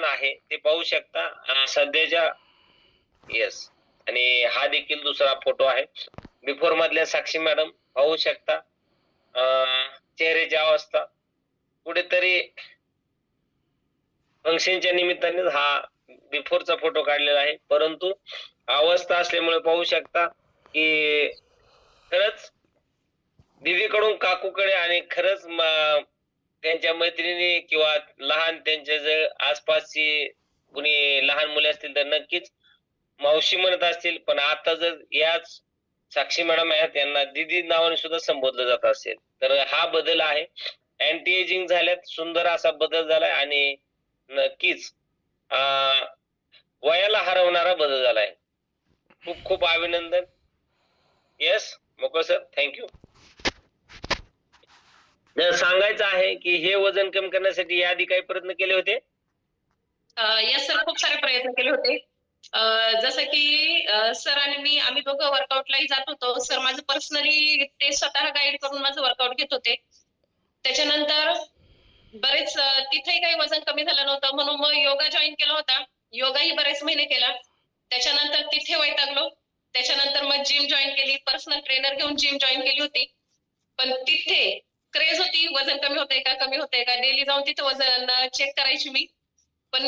आहे ते पाहू शकता सध्याच्या. येस. आणि हा देखील दुसरा फोटो आहे. बिफोर मधल्या साक्षी मॅडम पाहू शकता. चेहऱ्याची अवस्था कुठेतरी फंक्शनच्या निमित्ताने हा बिफोरचा फोटो काढलेला आहे, परंतु अवस्था असल्यामुळे पाहू शकता की खरंच दीदीकडून काकूकडे आणि खरंच त्यांच्या मैत्रिणी किंवा लहान त्यांच्या जर आसपासची कुणी लहान मुले असतील तर नक्कीच मावशी म्हणत असतील, पण आता जर याच साक्षी मॅडम आहेत यांना दीदी नावाने सुद्धा संबोधलं जात असेल, तर हा बदल आहे. अँटी एजिंग झाल्यात, सुंदर असा बदल झालाय आणि नक्कीच वयाला हरवणारा बदल झालाय. खूप खूप अभिनंदन. येस मोकळ सर, थँक्यू. सांगायचं आहे की हे वजन कमी करण्यासाठी याआधी काही प्रयत्न केले होते? यस सर, खूप सारे प्रयत्न केले होते. जसं की सर आणि मी आम्ही दोघं वर्कआउटलाही जात होतो. सर माझं पर्सनली ते स्वतः गाईड करून माझं वर्कआउट घेत होते. त्याच्यानंतर बरेच तिथेही काही वजन कमी झालं नव्हतं, म्हणून मग योगा जॉईन केला होता. योगाही बरेच महिने केला. त्याच्यानंतर तिथे वैतागलो. त्याच्यानंतर मग जिम जॉईन केली, पर्सनल ट्रेनर घेऊन जिम जॉईन केली होती. पण तिथे क्रेज होती, वजन कमी होतंय का, डेली जाऊन तिथे वजन चेक करायची मी. पण